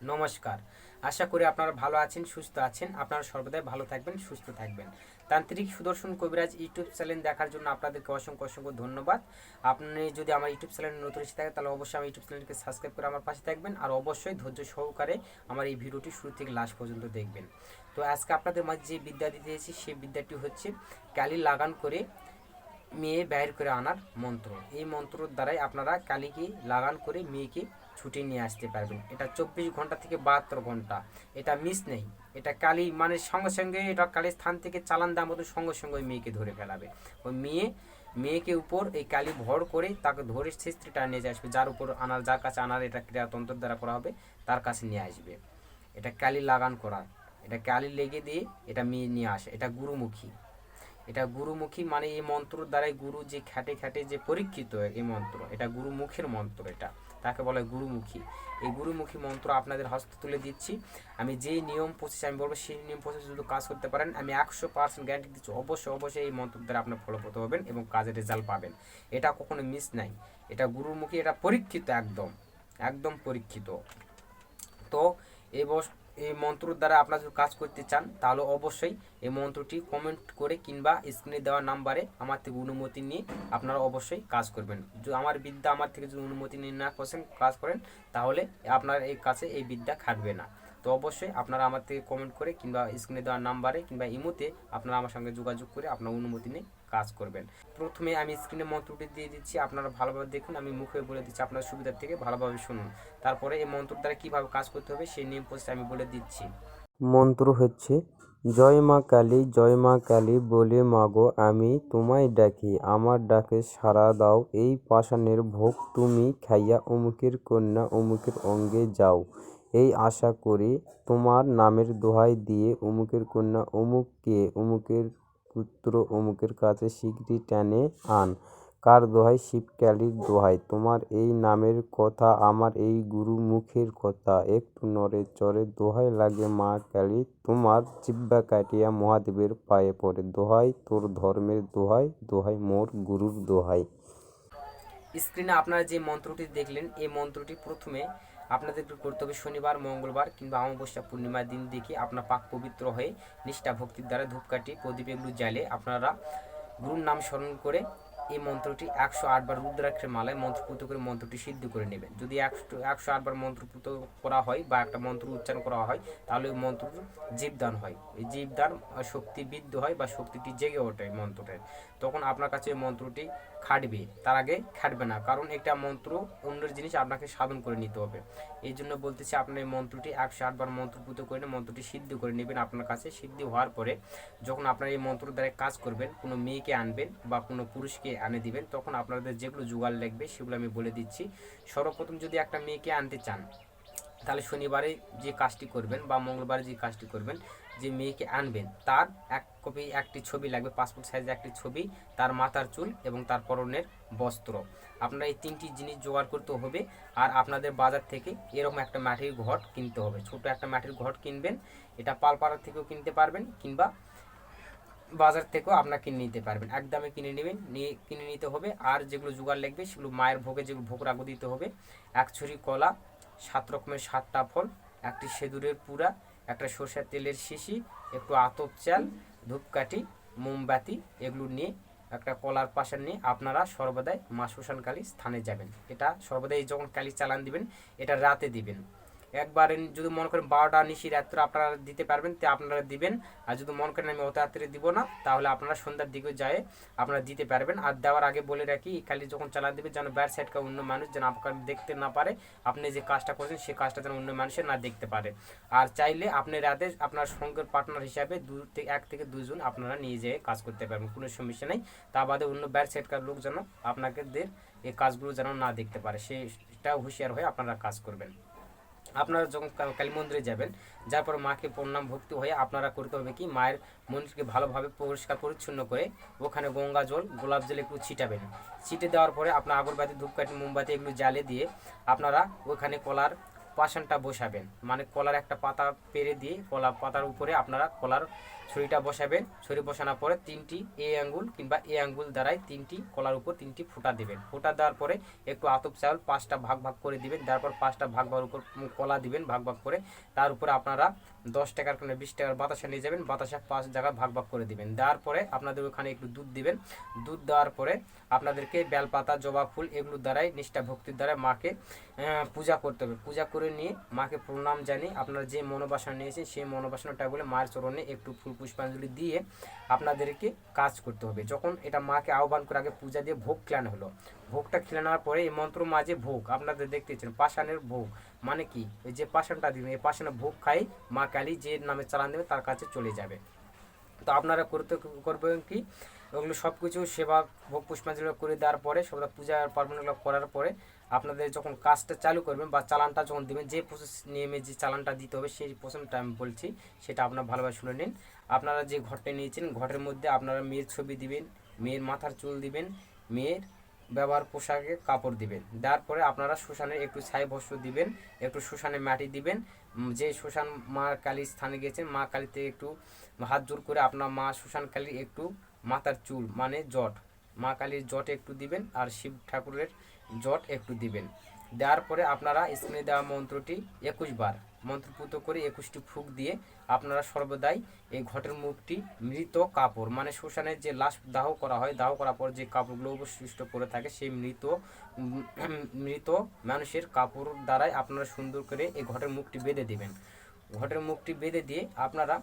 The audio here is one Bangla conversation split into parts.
নমস্কার। আশা করি আপনারা ভালো আছেন, সুস্থ আছেন। আপনারা সর্বদাই ভালো থাকবেন, সুস্থ থাকবেন। তান্ত্রিক সুদর্শন কবিরাজ ইউটিউব চ্যানেল দেখার জন্য আপনাদেরকে অসংখ্য অসংখ্য ধন্যবাদ। আপনি যদি আমার ইউটিউব চ্যানেলে নতুন এসে থাকেন তাহলে অবশ্যই আমার ইউটিউব চ্যানেলকে সাবস্ক্রাইব করে আমার পাশে থাকবেন, আর অবশ্যই ধৈর্য সহকারে আমার এই ভিডিওটি শুরু থেকে লাস্ট পর্যন্ত দেখবেন। তো আজকে আপনাদের মাঝে যে বিদ্যা দিতে এসেছি সেই বিদ্যাটি হচ্ছে কালি লাগান করে মেয়ে বাইর করে আনার মন্ত্র। এই মন্ত্রর দ্বারাই আপনারা কালীকে লাগান করে মেয়েকে ছুটিয়ে নিয়ে আসতে পারবেন। এটা 24 ঘন্টা থেকে 72 ঘন্টা, এটা মিস নেই। এটা কালী মানে সঙ্গে সঙ্গে এটা কালীর স্থান থেকে চালান দেওয়ার মতো সঙ্গে সঙ্গে ওই মেয়েকে ধরে ফেলাবে। ওই মেয়েকে উপর এই কালী ভর করে তাকে ধরে সে স্ত্রীটা নিয়ে আসবে, যার উপর আনার, যার কাছে আনার এটা ক্রিয়াতন্ত্র দ্বারা করা হবে, তার কাছে নিয়ে আসবে। এটা কালী লাগান করা, এটা কালী লেগে দিয়ে এটা মেয়ে নিয়ে আসে। এটা গুরুমুখী, এটা গুরুমুখী মানে এই মন্ত্রর দ্বারাই গুরু যে খাটে খাটে যে পরীক্ষিত এই মন্ত্র, এটা গুরুমুখের মন্ত্র, এটা তাকে বলে গুরুমুখী। এই গুরুমুখী মন্ত্র আপনাদের হস্তে তুলে দিচ্ছি। আমি যেই নিয়ম প্রসেস আমি বলবো সেই নিয়ম প্রসেস যদি কাজ করতে পারেন, আমি 100% গ্যারান্টি দিচ্ছি অবশ্যই অবশ্যই এই মন্ত্র দ্বারা আপনার ফলপ্রদ হবেন এবং কাজের রেজাল্ট পাবেন। এটা কখনো মিস নাই। এটা গুরুমুখী, এটা পরীক্ষিত, একদম একদম পরীক্ষিত। তো এই এই মন্ত্রর দ্বারা আপনারা যদি কাজ করতে চান তাহলে অবশ্যই এই মন্ত্রটি কমেন্ট করে কিংবা স্ক্রিনে দেওয়া নাম্বারে আমার থেকে অনুমতি নিয়ে আপনারা অবশ্যই কাজ করবেন। যদি আমার বিদ্যা আমার থেকে যদি অনুমতি নিয়ে না করছেন কাজ করেন তাহলে আপনার এই কাছে এই বিদ্যা খাটবে না। তো অবশ্যই আপনারা আমার থেকে কমেন্ট করে কিংবা স্ক্রিনে দেওয়া নাম্বারে কিংবা ইমোতে আপনারা আমার সঙ্গে যোগাযোগ করে আপনার অনুমতি নিয়ে কাজ করবেন। প্রথমে আমি স্ক্রিনে মন্ত্রটি দিয়ে দিচ্ছি, আপনারা ভালোভাবে দেখুন। আমি মুখে বলে দিচ্ছি, আপনার সুবিধার থেকে ভালোভাবে শুনুন। তারপরে এই মন্ত্র দ্বারা কীভাবে কাজ করতে হবে সেই নিয়ম প্রসেস আমি বলে দিচ্ছি। মন্ত্র হচ্ছে, জয় মা কালী বলে মাগো আমি তোমায় ডাকি, আমার ডাকে সাড়া দাও, এই পাষাণের ভোগ তুমি খাইয়া অমুকের কন্যা অমুকের অঙ্গে যাও, এই আশা করি তোমার নামের দোহাই দিয়ে অমুকের কন্যা অমুককে অমুকের পুত্র অমুকের কাছে শীঘ্রই টেনে আন। কার দোহাই? শিবকালীর দোহাই। তোমার এই নামের কথা, আমার এই গুরু মুখের কথা, একটু নড়ে চড়ে দোহাই লাগে মা কালী, তোমার জিহ্বা কাটিয়া মহাদেবের পায়ে পড়ে, দোহাই তোর ধর্মের দোহাই, দোহাই মোর গুরুর দোহাই। স্ক্রিনে আপনারা যে মন্ত্রটি দেখলেন এই মন্ত্রটি প্রথমে আপনাদের করতে হবে শনিবার, মঙ্গলবার কিংবা অমাবস্যা পূর্ণিমার দিন দেখে আপনার পাক পবিত্র হয়ে নিষ্ঠা ভক্তির দ্বারা ধূপকাঠি প্রদীপ এগুলো জ্বালে আপনারা গুরুর নাম স্মরণ করে এই মন্ত্রটি 108 বার রুদ্রাক্ষের মালায় মন্ত্রপুত করে মন্ত্রটি সিদ্ধ করে নেবেন। যদি 108 বার মন্ত্রপুত করা হয় বা একটা মন্ত্র উচ্চারণ করা হয় তাহলে ওই মন্ত্র জীবদান হয়। এই জীবদান শক্তি বৃদ্ধ হয় বা শক্তিটি জেগে ওঠে মন্ত্রটায়। তখন আপনার কাছে ওই মন্ত্রটি খাটবে, তার আগে খাটবে না, কারণ একটা মন্ত্র অন্যের জিনিস আপনাকে সাধন করে নিতে হবে। এই জন্য বলতেছি আপনার এই মন্ত্রটি 108 বার মন্ত্রপুত করে মন্ত্রটি সিদ্ধ করে নেবেন। আপনার কাছে সিদ্ধ হওয়ার পরে যখন আপনার এই মন্ত্র দ্বারা কাজ করবেন, কোনো মেয়েকে আনবেন বা কোনো পুরুষকে আনে দিবেন, তখন আপনাদের যেগুলো জোগাড় লাগবে সেগুলো আমি বলে দিচ্ছি। সর্বপ্রথম যদি একটা মেয়েকে আনতে চান তাহলে শনিবারে যে কাজটি করবেন বা মঙ্গলবারে যে কাজটি করবেন, যে মেয়েকে আনবেন তার একটি ছবি লাগবে, পাসপোর্ট সাইজের একটি ছবি, তার মাথার চুল এবং তার পরনের বস্ত্র। আপনারা এই তিনটি জিনিস জোগাড় করতে হবে। আর আপনাদের বাজার থেকে এরকম একটা মাটির ঘট কিনতে হবে, ছোট একটা মাটির ঘট কিনবেন। এটা পালপাড়া থেকেও কিনতে পারবেন কিংবা বাজার থেকেও আপনার কিনে নিতে পারবেন, একদমে কিনে নেবেন, নিয়ে কিনে নিতে হবে। আর যেগুলো জোগাড় লাগবে সেগুলো মায়ের ভোগে যেগুলো ভোগ রাখো দিতে হবে, 1 ছড়ি কলা, 7 রকমের 7টা ফল, একটি সেঁদুরের পুরা, একটা সরষের তেলের শিশি, একটু আতপ চাল, ধূপকাঠি, মোমবাতি, এগুলো নিয়ে একটা কলার পাশে নিয়ে আপনারা সর্বদাই মা শ্মশানকালী স্থানে যাবেন। এটা সর্বদাই যখন কালী চালান দিবেন এটা রাতে দিবেন। একবার যদি মনে করেন 12টা নিশি রাত্রে আপনারা দিতে পারবেন তো আপনারা দিবেন। আর যদি মনে করেন আমি অত রাত্রে দিব না তাহলে আপনারা সন্ধ্যার দিকে যায় আপনারা দিতে পারবেন। আর দেওয়ার আগে বলে রাখি, কালি যখন চালা দেবে যেন ব্যার সাইডকে অন্য মানুষ যেন আপনাকে দেখতে না পারে, আপনি যে কাজটা করছেন সেই কাজটা যেন অন্য মানুষের না দেখতে পারে। আর চাইলে আপনি রাতে আপনার সঙ্গের পার্টনার হিসাবে 1 থেকে 2 জন আপনারা নিয়ে যেয়ে কাজ করতে পারবেন, কোনো সমস্যা নেই। তা বাদে অন্য ব্যার সাইডকার লোক যেন আপনাকে এই কাজগুলো যেন না দেখতে পারে, সেটাও হুঁশিয়ার হয়ে আপনারা কাজ করবেন। আপনারা যখন কালী মন্দিরে যাবেন, যার পর মাকে প্রণাম ভক্তি হয়ে আপনারা করতে হবে কি, মায়ের মন্দিরকে ভালোভাবে পরিষ্কার পরিচ্ছন্ন করে ওখানে গঙ্গা জল গোলাপ জল একটু ছিটাবেন। ছিটে দেওয়ার পরে আপনার আগরবাতি ধূপকাঠি মোমবাতি এগুলো জ্বালে দিয়ে আপনারা ওখানে কলার পাষাণটা বসাবেন, মানে কলার একটা পাতা পেরে দিয়ে কলা পাতার উপরে আপনারা কলার ছুরিটা বসাবেন। ছুরি বসানোর পরে 3টি এ আঙ্গুল কিংবা এ আঙ্গুল দ্বারাই 3টি কলার উপর 3টি ফুটা দেবেন। ফুটা দেওয়ার পরে একটু আতপ চাউল 5টা ভাগ ভাগ করে দিবেন। তারপর 5টা ভাগ ভাগের উপর কলা দিবেন ভাগ ভাগ করে। তার উপরে আপনারা 10 টাকার কিংবা 20 টাকার বাতাসা নিয়ে যাবেন, বাতাসা 5 জায়গায় ভাগ ভাগ করে দিবেন। দেওয়ার পরে আপনাদের ওখানে একটু দুধ দিবেন। দুধ দেওয়ার পরে আপনাদেরকে বেলপাতা, জবা ফুল এগুলোর দ্বারাই নিষ্ঠা ভক্তির দ্বারা মাকে পূজা করতে হবে। পূজা করে নিয়ে মাকে প্রণাম জানিয়ে আপনারা যে মনোবাসনা নিয়েছেন সেই মনোবাসনাটা বলে মায়ের চরণে একটু ফুল পুষ্পাঞ্জলি দিয়ে আপনাদেরকে কাজ করতে হবে। যখন এটা মাকে আহ্বান করে আগে পূজা দিয়ে ভোগ খেলানো হলো, ভোগটা খেলানোর পরে এই মন্ত্র মাঝে ভোগ আপনাদের দেখতেছেন পাষাণের ভোগ, মানে কি এই যে পাষাণটা দিবেন এই পাষাণের ভোগ খাই মা কালী যে নামে চালান দেবে তার কাছে চলে যাবে। তো আপনারা করবেন কি ওগুলো সব কিছু সেবা ভোগ পুষ্পাঞ্জলি করে দেওয়ার পরে সব পূজা পার্বণগুলো করার পরে আপনাদের যখন কাজটা চালু করবেন বা চালানটা যখন দেবেন, যে প্রসেস নিয়মে যে চালানটা দিতে হবে সেই প্রসেসটা আমি বলছি, সেটা আপনারা ভালোভাবে শুনে নিন। আপনারা যে ঘরটা নিয়েছেন ঘরের মধ্যে আপনারা মেয়ের ছবি দিবেন, মেয়ের মাথার চুল দিবেন, মেয়ের ব্যবহার পোশাকে কাপড় দিবেন। দেওয়ার পরে আপনারা শ্মশানে একটু ছাই ভস্য দিবেন, একটু শ্মশানে মাটি দিবেন। যে শ্মশান মা কালীর স্থানে গেছেন মা কালীতে একটু হাত জোর করে আপনার মা শ্মশান কালীর একটু মাথার চুল মানে জট, মা কালীর জট একটু দিবেন আর শিব ঠাকুরের জট একটু দিবেন। দেওয়ার পরে আপনারা স্ক্রিনে দেওয়া মন্ত্রটি 21 বার মন্ত্রপুত করে 21টি ফুঁক দিয়ে আপনারা সর্বদাই এই ঘটের মুখটি মৃত কাপড় মানে শ্মশানের যে লাশ দাহ করা হয়, দাহ করার পর যে কাপড়গুলো অবশিষ্ট পড়ে থাকে সেই মৃত মানুষের কাপড় দ্বারাই আপনারা সুন্দর করে এই ঘটের মুখটি বেঁধে দিবেন। ঘটের মুখটি বেঁধে দিয়ে আপনারা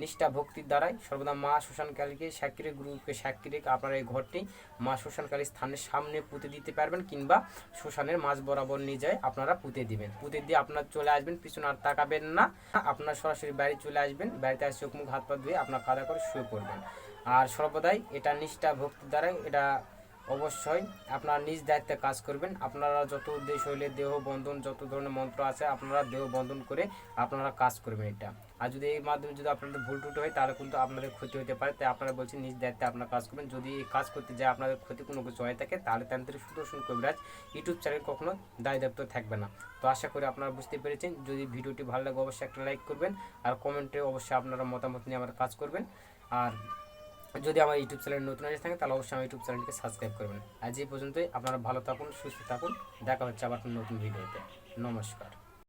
নিষ্ঠা ভক্তির দ্বারাই সর্বদা মা শ্মশানকালীকে সাক্ষী গুরুকে সাক্ষী রেখে আপনারা এই ঘরটি মা শ্মশানকালীর স্থানের সামনে পুঁতে দিতে পারবেন কিংবা শ্মশানের মাঝ বরাবর নিয়ে যায় আপনারা পুঁতে দিবেন। পুঁতে দিয়ে আপনার চলে আসবেন, পিছনে আর তাকাবেন না, আপনার সরাসরি বাড়ি চলে আসবেন। বাড়িতে আসে চোখ মুখ হাত পা ধুয়ে আপনার কাদা করে শুয়ে পড়বেন। আর সর্বদাই এটা নিষ্ঠা ভক্তির দ্বারাই এটা অবশ্যই আপনার নিজ দায়িত্বে কাজ করবেন। আপনারা যত উদ্দেশ্য হইলে দেহ বন্ধন যত ধরনের মন্ত্র আছে আপনারা দেহ বন্ধন করে আপনারা কাজ করবেন এটা। আর যদি এই মাধ্যমে যদি আপনাদের ভুল টুটি হয় তাহলে কিন্তু আপনাদের ক্ষতি হতে পারে, তাই আপনারা বলছেন নিজ দায়িত্বে আপনারা কাজ করবেন। যদি এই কাজ করতে যায় আপনাদের ক্ষতি কোনো কিছু হয়ে থাকে তাহলে তান্ত্রিক সুদর্শন কবিরাজ ইউটিউব চ্যানেল কখনো দায় দায়িত্ব থাকবে না। তো আশা করি আপনারা বুঝতে পেরেছেন। যদি ভিডিওটি ভালো লাগে অবশ্যই একটা লাইক করবেন আর কমেন্টে অবশ্যই আপনারা মতামত নিয়ে আমার কাজ করবেন। আর যদি আমার ইউটিউব চ্যানেল নতুন আসে থাকে তাহলে অবশ্যই আমার ইউটিউব চ্যানেলটিকে সাবস্ক্রাইব করবেন। আজ এই পর্যন্তই, আপনারা ভালো থাকুন, সুস্থ থাকুন, দেখা হচ্ছে আবার নতুন ভিডিওতে। নমস্কার।